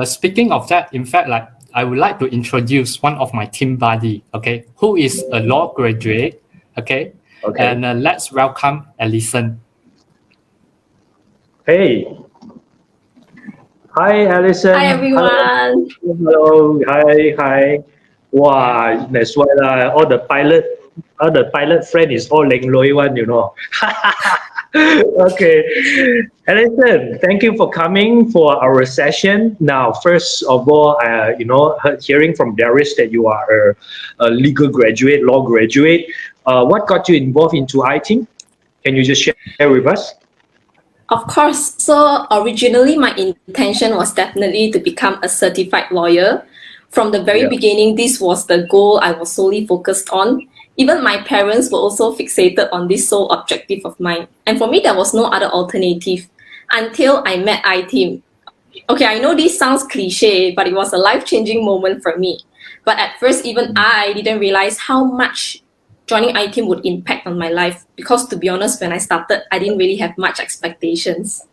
Speaking of that, in fact, like I would like to introduce one of my team buddy, okay, who is a law graduate, okay, and let's welcome Allison. Hey. Hi, Allison. Hi, everyone. Hello. Hi. Wow, that's why all the pilot friend is all Leng Loi one, you know. Okay. Allison, thank you for coming for our session. Now, first of all, hearing from Darius that you are a legal graduate, law graduate. What got you involved into iTeam? Can you just share with us? Of course. So originally, my intention was definitely to become a certified lawyer. From the very beginning, this was the goal I was solely focused on. Even my parents were also fixated on this sole objective of mine. And for me, there was no other alternative until I met iTeam. Okay, I know this sounds cliche, but it was a life-changing moment for me. But at first, even I didn't realize how much joining iTeam would impact on my life, because to be honest, when I started, I didn't really have much expectations.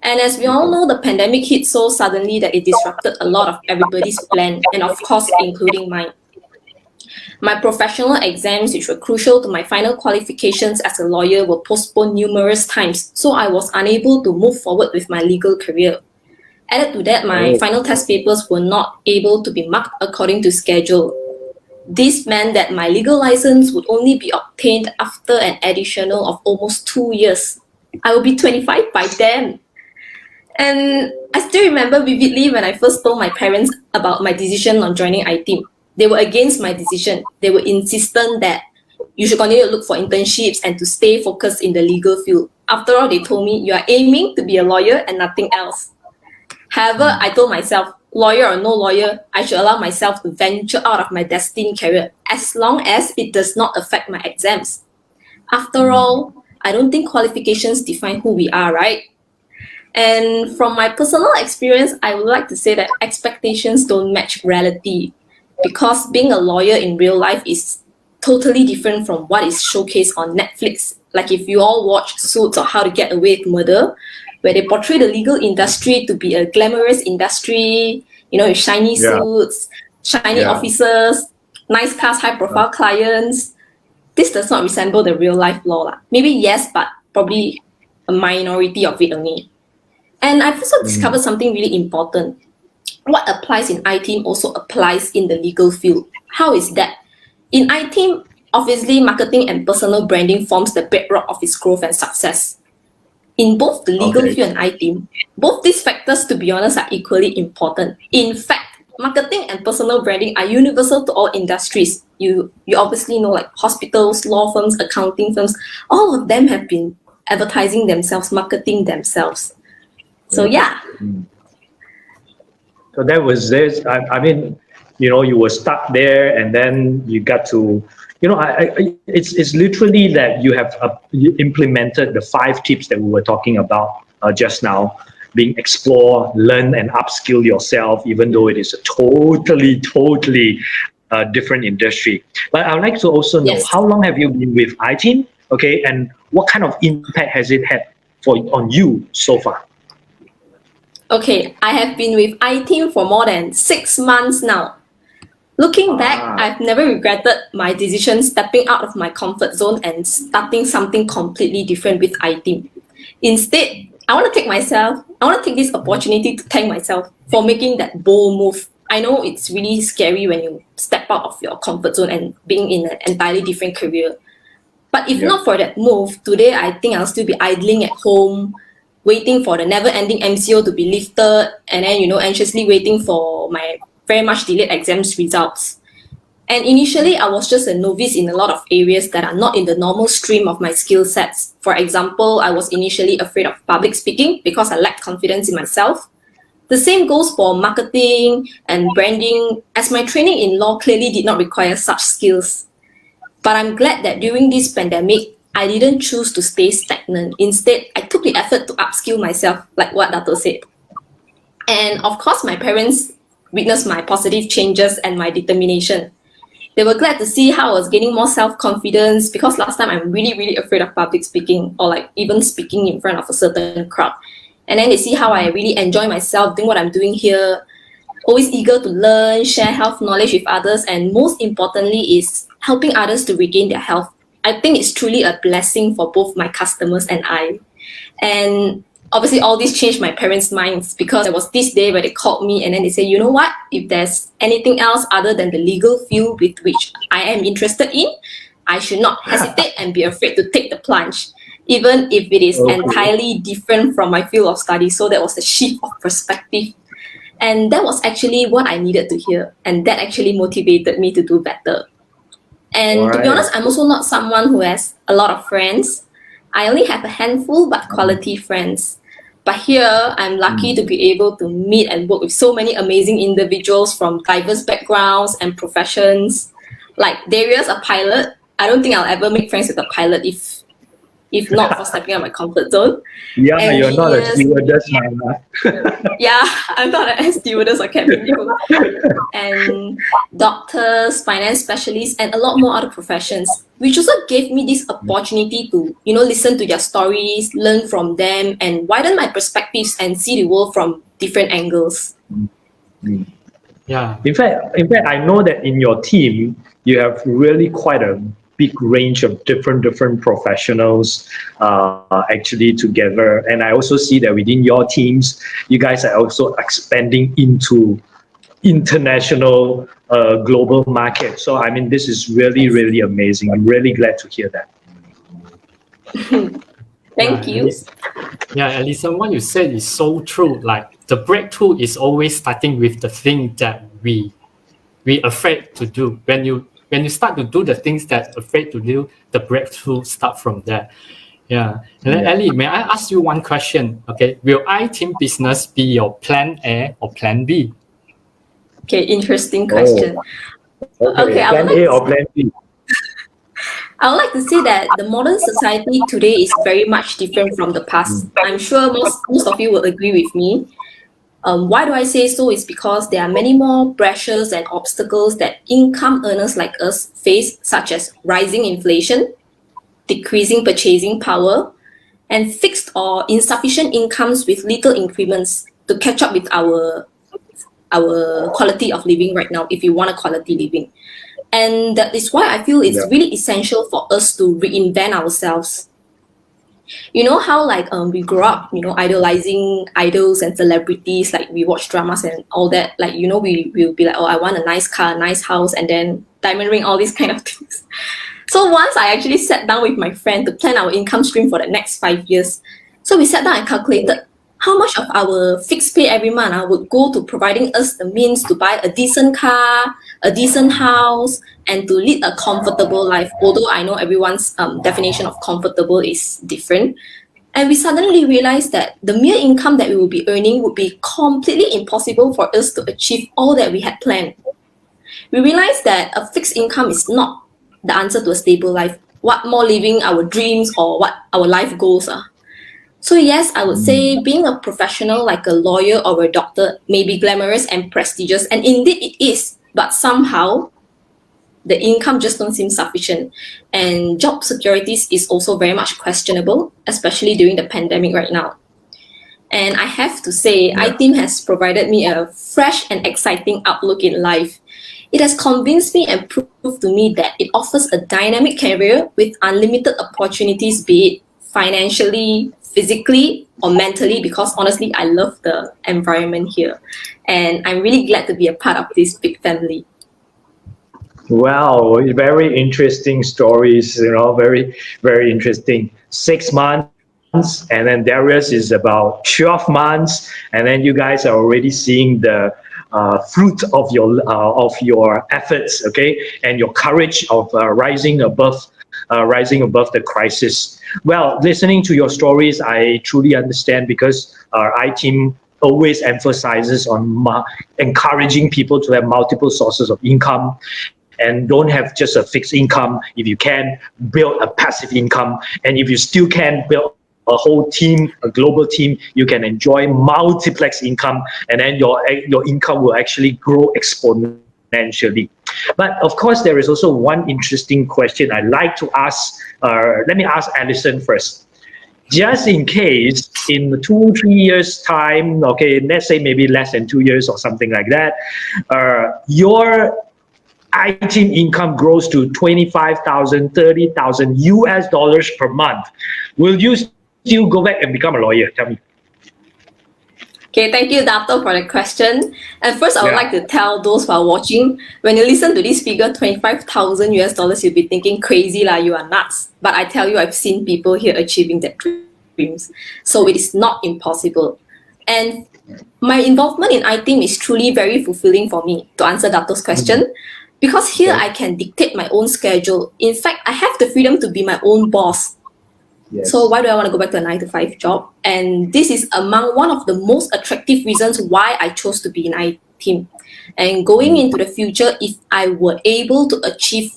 And as we all know, the pandemic hit so suddenly that it disrupted a lot of everybody's plan, and of course, including mine. My professional exams, which were crucial to my final qualifications as a lawyer, were postponed numerous times, so I was unable to move forward with my legal career. Added to that, my final test papers were not able to be marked according to schedule. This meant that my legal license would only be obtained after an additional of almost 2 years. I will be 25 by then. And I still remember vividly when I first told my parents about my decision on joining iTeam. They were against my decision. They were insistent that you should continue to look for internships and to stay focused in the legal field. After all, they told me, you are aiming to be a lawyer and nothing else. However, I told myself, lawyer or no lawyer, I should allow myself to venture out of my destined career as long as it does not affect my exams. After all, I don't think qualifications define who we are, right? And from my personal experience, I would like to say that expectations don't match reality, because being a lawyer in real life is totally different from what is showcased on Netflix. Like if you all watch Suits or How to Get Away with Murder, where they portray the legal industry to be a glamorous industry, you know, with shiny suits, shiny officers, nice cars, high-profile clients. This does not resemble the real-life law. Maybe yes, but probably a minority of it only. And I've also discovered something really important. What applies in iTeam also applies in the legal field. How is that? In iTeam, obviously, marketing and personal branding forms the bedrock of its growth and success. In both the legal field and iTeam, both these factors, to be honest, are equally important. In fact, marketing and personal branding are universal to all industries. You obviously know, like hospitals, law firms, accounting firms, all of them have been advertising themselves, marketing themselves. So yeah. So that was this. I mean, you know, you were stuck there, and then you got to, you know, it's literally that you have you implemented the 5 tips that we were talking about just now, being explore, learn, and upskill yourself, even though it is a totally different industry. But I would like to also know, how long have you been with iTeam? Okay, and what kind of impact has it had on you so far? Okay, I have been with iTeam for more than 6 months now. Looking back, I've never regretted my decision stepping out of my comfort zone and starting something completely different with iTeam. Instead, I want to take this opportunity to thank myself for making that bold move. I know it's really scary when you step out of your comfort zone and being in an entirely different career. But if not for that move, today I think I'll still be idling at home, waiting for the never-ending MCO to be lifted, and then, you know, anxiously waiting for my very much delayed exams results. And initially, I was just a novice in a lot of areas that are not in the normal stream of my skill sets. For example, I was initially afraid of public speaking because I lacked confidence in myself. The same goes for marketing and branding, as my training in law clearly did not require such skills. But I'm glad that during this pandemic, I didn't choose to stay stagnant. Instead, I took the effort to upskill myself, like what Dato said. And of course, my parents witnessed my positive changes and my determination. They were glad to see how I was gaining more self-confidence, because last time I'm really afraid of public speaking, or like even speaking in front of a certain crowd. And then they see how I really enjoy myself doing what I'm doing here, always eager to learn, share health knowledge with others, and most importantly is helping others to regain their health. I think it's truly a blessing for both my customers and I. And obviously all this changed my parents' minds, because there was this day where they called me and then they say, you know what, if there's anything else other than the legal field with which I am interested in, I should not hesitate and be afraid to take the plunge, even if it is entirely different from my field of study. So that was a shift of perspective. And that was actually what I needed to hear. And that actually motivated me to do better. And to be honest, I'm also not someone who has a lot of friends. I only have a handful, but quality friends. But here, I'm lucky to be able to meet and work with so many amazing individuals from diverse backgrounds and professions. Like Darius, a pilot. I don't think I'll ever make friends with a pilot if not for stepping out my comfort zone. Yeah, and you're not a stewardess, Mama. Yeah, I'm not an air stewardess or cabin crew. And doctors, finance specialists, and a lot more other professions, which also gave me this opportunity to, listen to their stories, learn from them, and widen my perspectives and see the world from different angles. Yeah. In fact, I know that in your team, you have really quite a big range of different professionals actually together. And I also see that within your teams, you guys are also expanding into international global market. So, I mean, this is really, really amazing. I'm really glad to hear that. Thank you. Yeah, Allison, what you said is so true. Like the breakthrough is always starting with the thing that we afraid to do. When you start to do the things that afraid to do, the breakthrough start from there. Yeah. And then Ellie, may I ask you one question? Okay. Will iTeam business be your plan A or plan B? Okay, interesting question. Okay, plan A or plan B? I would like to say that the modern society today is very much different from the past. I'm sure most of you will agree with me. Why do I say so? Is because there are many more pressures and obstacles that income earners like us face, such as rising inflation, decreasing purchasing power, and fixed or insufficient incomes with little increments to catch up with our quality of living right now, if you want a quality living. And that is why I feel it's really essential for us to reinvent ourselves. You know how we grow up, idolizing idols and celebrities, like we watch dramas and all that, we'll be like, oh, I want a nice car, a nice house, and then diamond ring, all these kind of things. So once I actually sat down with my friend to plan our income stream for the next 5 years. So we sat down and calculated how much of our fixed pay every month would go to providing us the means to buy a decent car, a decent house, and to lead a comfortable life. Although I know everyone's definition of comfortable is different. And we suddenly realized that the mere income that we will be earning would be completely impossible for us to achieve all that we had planned. We realized that a fixed income is not the answer to a stable life. What more living our dreams or what our life goals are. So yes, I would say being a professional like a lawyer or a doctor may be glamorous and prestigious, and indeed it is, but somehow the income just don't seem sufficient. And job securities is also very much questionable, especially during the pandemic right now. And I have to say, iTeam has provided me a fresh and exciting outlook in life. It has convinced me and proved to me that it offers a dynamic career with unlimited opportunities, be it financially, physically, or mentally, because honestly, I love the environment here. And I'm really glad to be a part of this big family. Wow, very interesting stories, very, very interesting. 6 months, and then Darius is about 12 months, and then you guys are already seeing the fruit of your efforts, okay, and your courage of rising above the crisis. Well, listening to your stories, I truly understand, because our iTeam always emphasizes on encouraging people to have multiple sources of income, and don't have just a fixed income. If you can, build a passive income, and if you still can, build a whole team, a global team, you can enjoy multiplex income, and then your income will actually grow exponentially. But of course, there is also one interesting question I'd like to ask. Let me ask Allison first. Just in case in 2-3 years time, okay, let's say maybe less than 2 years or something like that, your iTeam income grows to 25,000, 30,000 US dollars per month, will you still go back and become a lawyer? Tell me. Okay, thank you, Dato, for the question. And first, I would like to tell those who are watching, when you listen to this figure, 25,000 US dollars, you'll be thinking crazy, you are nuts. But I tell you, I've seen people here achieving their dreams. So it is not impossible. And my involvement in iTeam is truly very fulfilling for me, to answer Dato's question. Because here I can dictate my own schedule. In fact, I have the freedom to be my own boss. Yes. So why do I want to go back to a 9-to-5 job? And this is among one of the most attractive reasons why I chose to be in iTeam. And going into the future, if I were able to achieve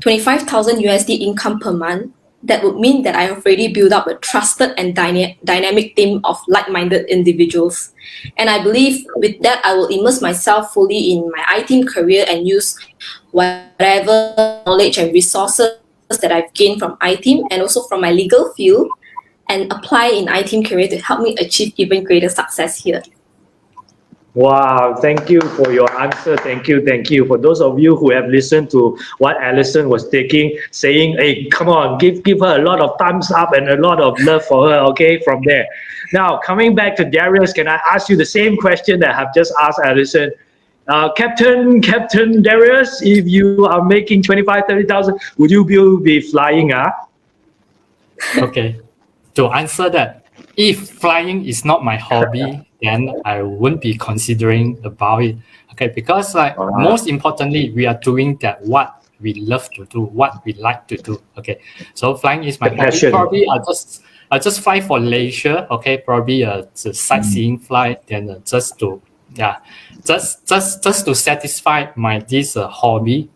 25,000 USD income per month, that would mean that I have already built up a trusted and dynamic team of like-minded individuals. And I believe with that, I will immerse myself fully in my iTeam career and use whatever knowledge and resources that I've gained from iTeam and also from my legal field and apply in iTeam career to help me achieve even greater success here. Wow, thank you for your answer. Thank you, thank you. For those of you who have listened to what Allison was saying, hey, come on, give her a lot of thumbs up and a lot of love for her, okay, from there. Now, coming back to Darius, can I ask you the same question that I've just asked Allison? Captain Darius, if you are making 25,000-30,000, would you be flying? Okay, to answer that, if flying is not my hobby, then I wouldn't be considering about it. Okay, because most importantly, we are doing that what we love to do, what we like to do. Okay, so flying is my hobby. Probably I'll just fly for leisure. Okay, probably a sightseeing flight, then just to satisfy my this hobby.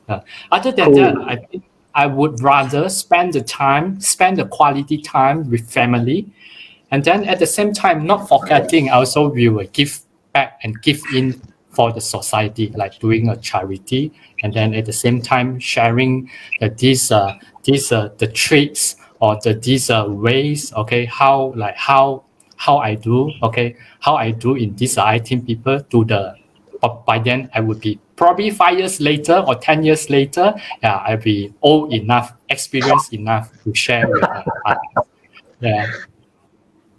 Other than that, I think I would rather spend the quality time with family, and then at the same time, not forgetting also we will give back and give in for the society, like doing a charity, and then at the same time sharing the tricks or these ways, okay, how I do, okay, how I do in this iTeam people to the. But by then I would be probably 5 years later or 10 years later, I'll be old enough, experienced enough to share with others. Yeah.